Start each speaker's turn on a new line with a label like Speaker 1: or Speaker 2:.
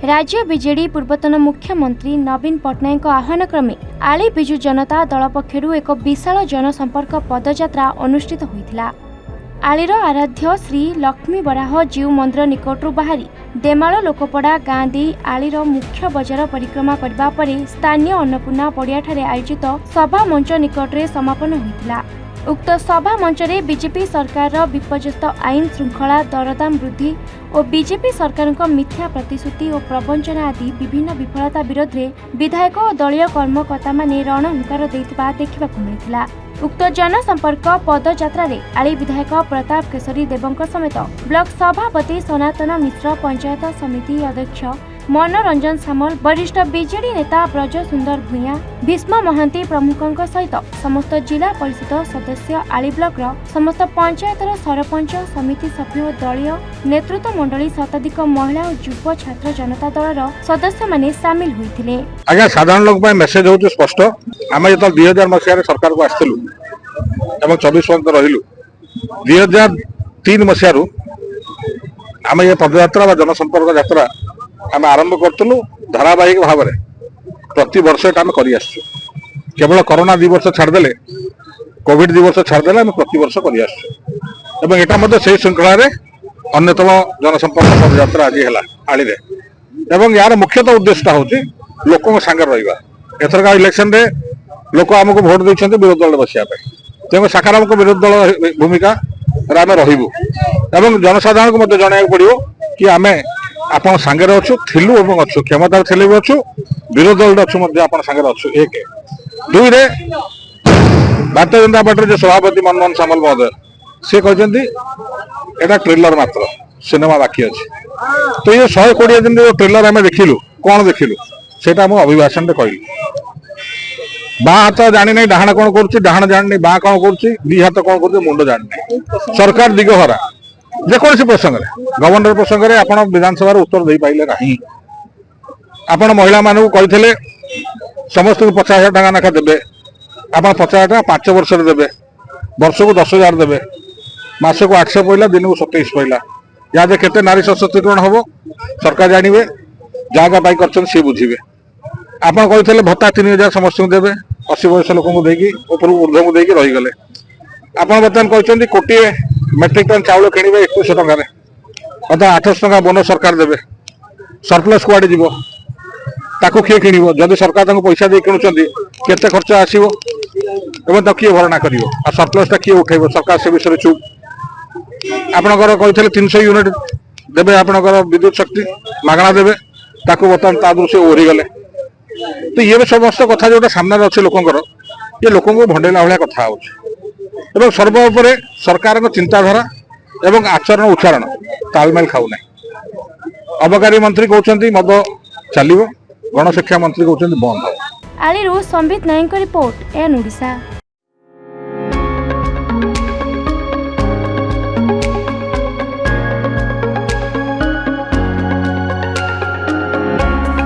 Speaker 1: राज्य बीजेडी पूर्वतन मुख्यमंत्री नवीन पट्टनायक आह्वान क्रमे आली बिजु जनता दल पक्षरु एक विशाल जनसंपर्क पदयात्रा अनुष्ठित होइथिला। आलीर आराध्य श्री लक्ष्मी बराह जीव मंदिर निकटरू बाहरी देमाल लोकपड़ा गाँ दे आलीर मुख्य बजार परिक्रमा करबा परे स्थानीय अन्नपूर्णा पड़ियाठारे आयोजित सभा मंच निकटरे समापन होइथिला। उक्त सभा मंचरे बीजेपी सरकार विपर्यस्त आईन श्रृंखला दरदाम वृद्धि और बीजेपी सरकार मिथ्या प्रतिश्रुति और प्रवंचना आदि विभिन्न विफलता विरोध में विधायक और दलीय कर्मकर्ता माने रणहुंकार देथिबा देखिबाकु मिलिथिला। उक्त जनसंपर्क पदयात्रा रे आली विधायक प्रताप केशरी देवଙ୍କ समेत ब्लॉक सभापति सनातन मिश्र, पंचायत समिति अध्यक्ष मनोरंजन सामल, वरिष्ठ बीजेडी नेता ब्रज सुंदर भूया, भीष्म महांती प्रमुखों सहित समस्त जिला परिषद सदस्य, आली ब्लॉक समस्त पंचायतर सरपंच, समिति सभ्य, दलीय नेतृत्व मंडली, शताधिक महिला और युव छात्र जनता दलर सदस्य माने सामिल होइथिले।
Speaker 2: आज्ञा साधारण लोक पय मेसेज होउछ स्पष्ट। आमे जत 2000 मसिया रे सरकार को आस्थिलु एवं 24 वर्ष रहिलु। 2003 मसिया रु आमे ये पदयात्रा बा जनसंपर्क यात्रा आम आरंभ करूँ धारावाहिक भाव में प्रति वर्ष आम कर केवल कोरोना 2 वर्ष छाड़दे कोविड 2 वर्ष छाड़दे आम प्रति वर्ष कर श्रृंखला अन्यतम जनसंपर्क पदयात्रा आज है आली यार मुख्यतः उद्देश्य हूँ लोक सांगे रहा। एथर इलेक्शन रे लोक आमको भोट देते विरोधी दल बसापी तेणु सकारात्मक विरोधी दल भूमिका आम रही जनसाधारण को जन पड़ो कि आम आपण सांगे अच्छु थिलु एवं अच्छु क्षमता थे भी अच्छु विरोधी दल अच्छु सांगे अच्छु। 1 2 रे भारतीय जनता पार्टी जो सभापति मनमोहन सामल महोदय सी कहते एटा ट्रेलर मात्र सिनेमा बाकी अच्छे। तो ये 120 दिन जो ट्रेलर आम देखिलु कौन देखिलु सेटा मो अभिभाषण रे कहली बा हाथ जानी नहीं डाहाण कौन करुच्ची डाहाण जानी नहीं बा कौन करुच्ची दी हाथ कौन करुच्ची मुंड जानी नहीं। सरकार दिगहरा जेकोसी प्रसंग गवर्नर प्रसंग में आप विधानसभा उत्तर दे पाइले नहीं। आप महिला मानू कहते समस्त को 50,000 टका नाखा देवे आप 50,000 टका 5 वर्ष देवे वर्ष को 10,000 देवे मास को 800 पड़ा दिन को 27 पड़ा या केते नारी सशक्तिकरण हम सरकार जानवे जगह पाई कर सी बुझे। आप कहते भत्ता 3,000 समस्त को देवे 80 वर्ष लोक ऊपर ऊर्ध्व को देकी रहीगले। आप बर्तमान कहते कोटी मेट्रिक टन चाउल किणवे 2100 टकर अर्थात 800 टका बोनस सरकार देवे सरप्लस कुआडे जीवो ताको किए किणव जदि सरकार पैसा दे किणुचंदी केते खर्च आसीबो एवं किए भरणा करिवो आ सरप्लसटा किए उठेबो सरकार से विषय चुप। आपनकर कहते 300 यूनिट देवे आपनकर विद्युत शक्ति मागणा देवे ताको बर्तमान ता दृश्य ओरी गले। तो ये समस्त कथा जोटा सामने अच्छे लोकंकर ये लोकों को भंडेला भाया कथा होउछ सर्वोपरि सरकार चिंताधारा एवं आचरण उच्चारण तालमेल खाऊना। अबकारी मंत्री कहते मद चलो गणशिक्षा मंत्री कहते बंद।
Speaker 1: आलीरू संबित नायक रिपोर्ट एन ओडिशा।